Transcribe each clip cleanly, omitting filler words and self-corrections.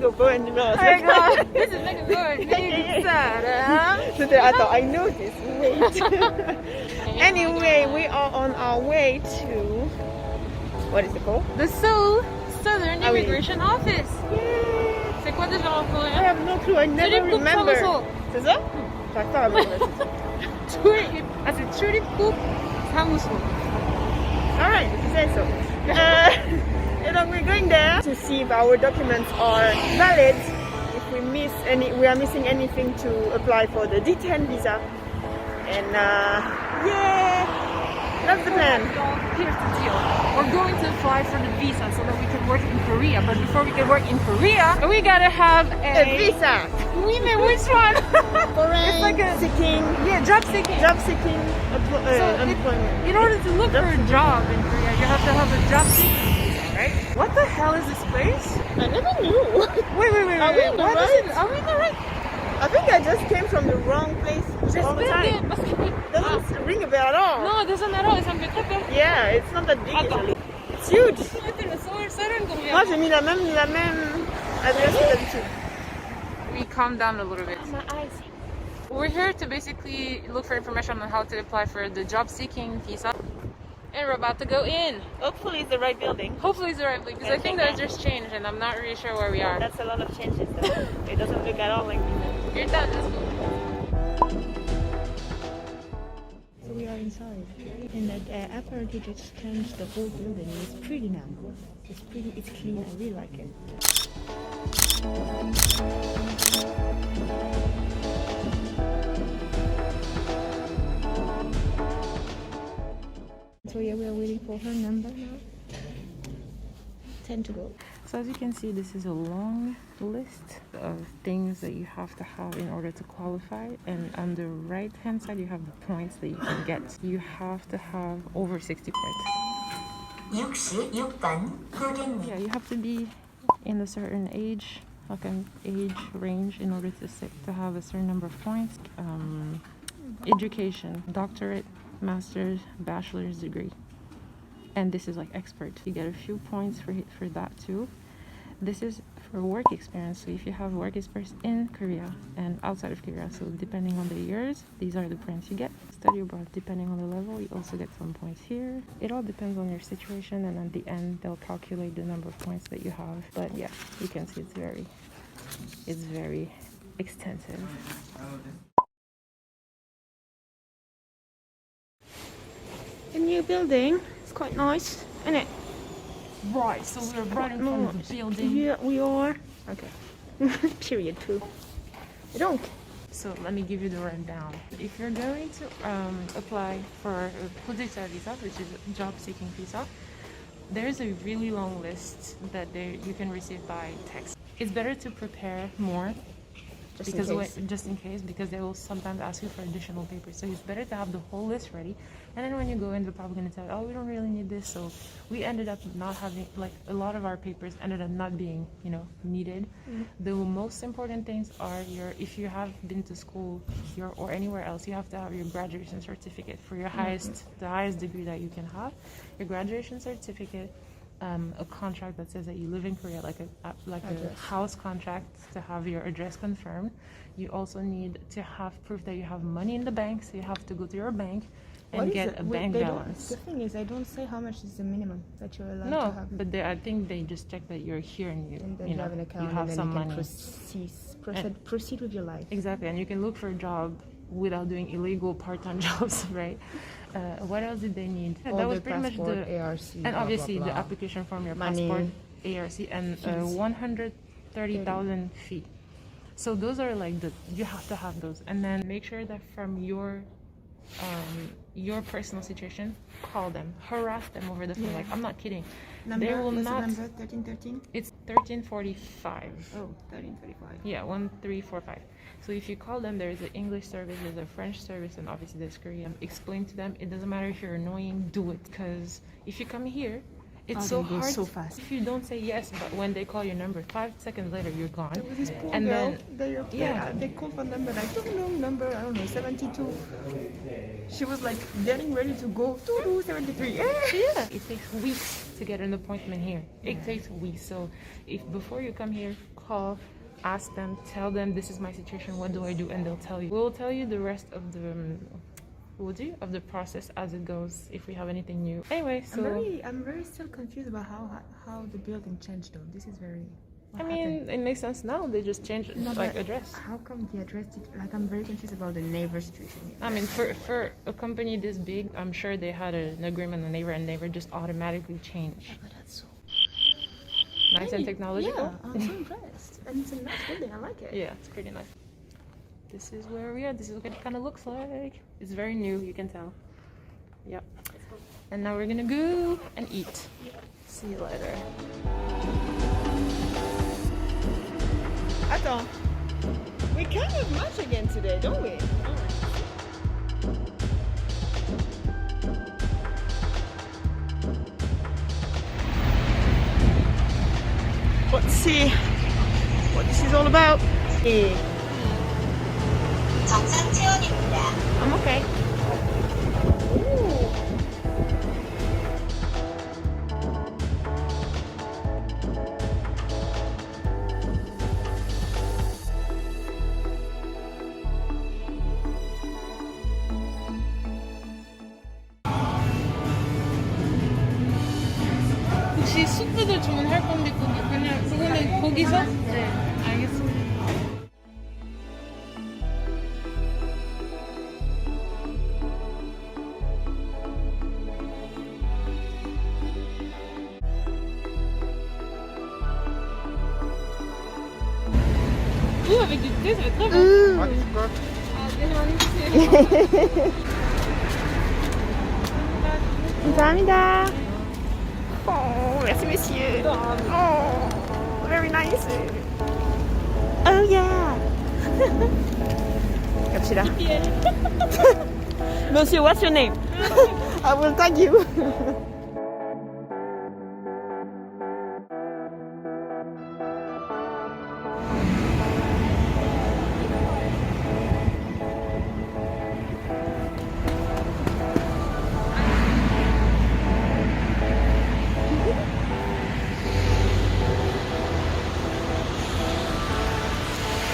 Mega Go and Ross. Oh my god, this is Mega Good. So I thought I know this. Wait. Anyway, we are on our way to, what is it called? The Seoul Southern Immigration Office. C'est quoi déjà en coréen? I have no clue. I never remember. C'est ça? J'attends. C'est 출입국 사무소. Alright, if you say so. And we're going there to see if our documents are valid. If we are missing anything to apply for the D10 visa. And yeah, that's the plan. Here's the deal. We're going to apply for the visa so that we can work in Korea. But before we can work in Korea, we gotta have a visa. We mean which one? It's like a seeking. Yeah, job seeking. Job seeking employment. In order to look for a job in Korea, you have to have a job seeking visa, right? What the hell is this place? I never knew. Wait. Are we in the right? Are we in the right? I think I just came from the wrong place all the time. Doesn't ring a bell at all. No, it doesn't at all. It's Yeah, it's not that big actually. It's huge. Moi j'ai mis la même adresse que d'habitude. We calm down a little bit. My eyes. We're here to basically look for information on how to apply for the job seeking visa. And we're about to go in. Hopefully it's the right building. Hopefully it's the right building because I think that just changed and I'm not really sure where we are. That's a lot of changes though. It doesn't look at all like this. You're done. Let's go. So we are inside. And that apparently just changed the whole building. It's pretty now. It's clean. I really like it. So yeah, we are waiting for her number now. 10 to go. So as you can see, this is a long list of things that you have to have in order to qualify. And on the right hand side, you have the points that you can get. You have to have over 60 points. 66번 고객님. Yeah, you have to be in a certain age, like an age range, in order to have a certain number of points. Education, doctorate, master's, bachelor's degree. And this is like expert. You get a few points for that too. This is for work experience. So if you have work experience in Korea and outside of Korea, so depending on the years, these are the points you get. Study abroad, depending on the level, you also get some points here. It all depends on your situation, and at the end they'll calculate the number of points that you have. But yeah, you can see it's very extensive. A new building. It's quite nice, isn't it? Right, so we're right in front of the building. Yeah, we are. Okay. Period 2. I don't. So let me give you the rundown. If you're going to apply for a visa, which is a job-seeking visa, there's a really long list that you can receive by text. It's better to prepare more just in case, because they will sometimes ask you for additional papers. So it's better to have the whole list ready, and then when you go in, they're probably going to tell you, oh, we don't really need this. So we ended up not having, like, a lot of our papers ended up not being, needed. The most important things are if you have been to school here or anywhere else, you have to have your graduation certificate for your the highest degree that you can have, your graduation certificate, a contract that says that you live in Korea, like a house contract to have your address confirmed. You also need to have proof that you have money in the bank, so you have to go to your bank and get a bank balance. The thing is, I don't say how much is the minimum that you're allowed to have. But I think they just check that you're here and you have an account, you have and some then you money. can proceed with your life. Exactly, and you can look for a job without doing illegal part-time jobs, right? What else did they need? All that was the pretty much passport, the ARC, and obviously blah, blah, the blah. application form, your Money, passport, ARC, and 130,000 feet. So those are like you have to have those, and then make sure that from your personal situation, call them, harass them over the phone. Like, I'm not kidding. They will not. Number 1313. It's 1345. Oh, 1345. Yeah, 1345. So if you call them, there's an English service, there's a French service, and obviously there's Korean. Explain to them, it doesn't matter if you're annoying, do it. Because if you come here, it's so hard. So fast. If you don't say yes, but when they call your number, 5 seconds later, you're gone. There was this poor And girl, then, they called for number, I don't know, number, I don't know, 72. She was like getting ready to go, 73. Yeah, it takes weeks to get an appointment here. It takes weeks. So if before you come here, call, ask them, tell them this is my situation, what do I do, and they'll tell you. We'll tell you the rest of the of the process as it goes if we have anything new. Anyway, so I'm very still confused about how the building changed though. This is very. I mean, it makes sense now. They just changed like address. How come the address did, like I'm very confused about the neighbor situation here. I mean, for a company this big, I'm sure they had an agreement with neighbor, and neighbor just automatically changed. Yeah, but that's so Nice and technological. Yeah, I'm so impressed. And it's a nice building. I like it. Yeah, it's pretty nice. This is where we are. This is what it kind of looks like. It's very new, you can tell. Yep. And now we're gonna go and eat. See you later. Attends, we kind of match again today, don't we? Let's see what this is all about. Hey. I'm okay. Ooh. 혹시 수프도 주문할 건데 그냥 그거는 거기서? 네, 알겠습니다. avec du thé, ça va être très bon. Ah, déjà, 감사합니다. Oh, merci monsieur. Oh, very nice. Oh yeah. 갑시다. Monsieur, what's your name? I will tag you.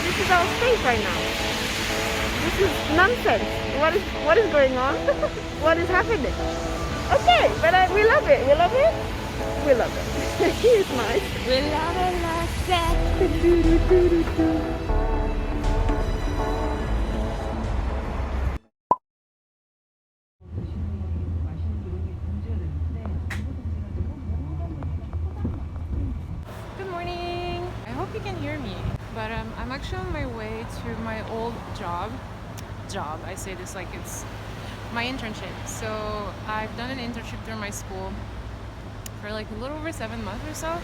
This is our space right now. This is nonsense. What is going on? What is happening? Okay, but we love it. We love it. We love it. He is nice. We love it like that. Good morning. I hope you can hear me. But I'm actually on my way to my old job. I say this like it's my internship. So I've done an internship through my school for like a little over 7 months or so.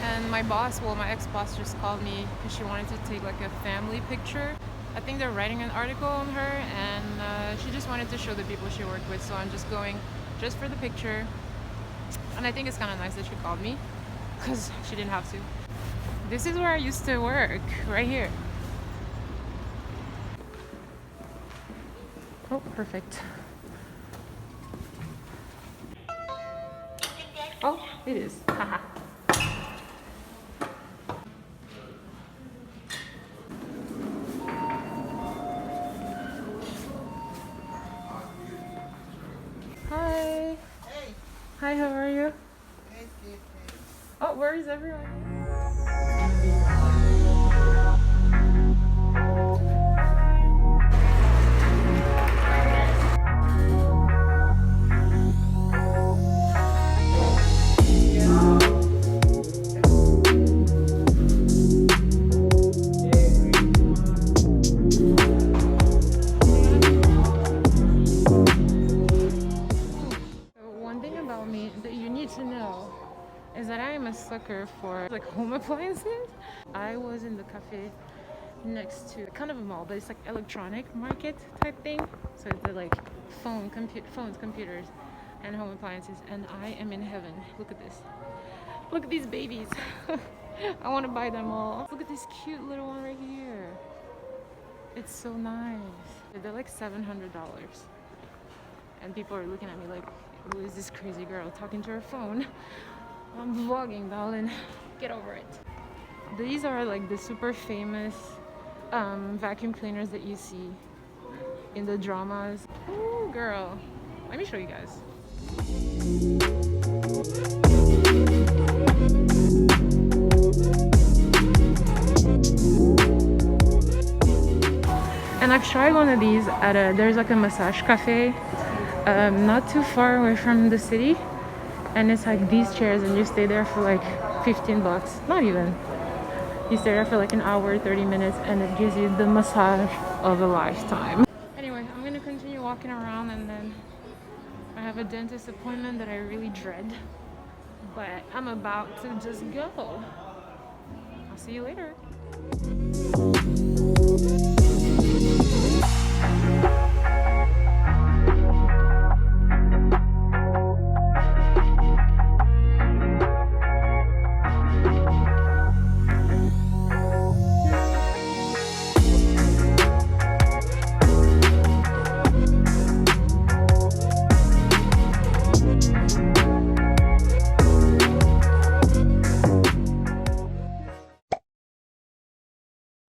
And my boss, well, my ex-boss just called me because she wanted to take like a family picture. I think they're writing an article on her, and she just wanted to show the people she worked with. So I'm just going just for the picture. And I think it's kind of nice that she called me because she didn't have to. This is where I used to work, right here. Oh, perfect. Oh, it is. Haha. Hi. Hey. Hi, how are you? Hey, Steve. Oh, where is everyone? One thing about me that you need to know is that I am a sucker for like home appliances. I was in the cafe next to kind of a mall, but it's like electronic market type thing. So it's like phones, computers, and home appliances. And I am in heaven. Look at this. Look at these babies. I want to buy them all. Look at this cute little one right here. It's so nice. They're like $700. And people are looking at me like, who is this crazy girl talking to her phone? I'm vlogging, darling. Get over it. These are like the super famous vacuum cleaners that you see in the dramas. Ooh, girl. Let me show you guys. And I've tried one of these at there's like a massage cafe not too far away from the city, and it's like these chairs, and you stay there for like 15 bucks, not even. You stay there for like an hour, 30 minutes, and it gives you the massage of a lifetime. Anyway, I'm gonna continue walking around, and then I have a dentist appointment that I really dread, but I'm about to just go. I'll see you later.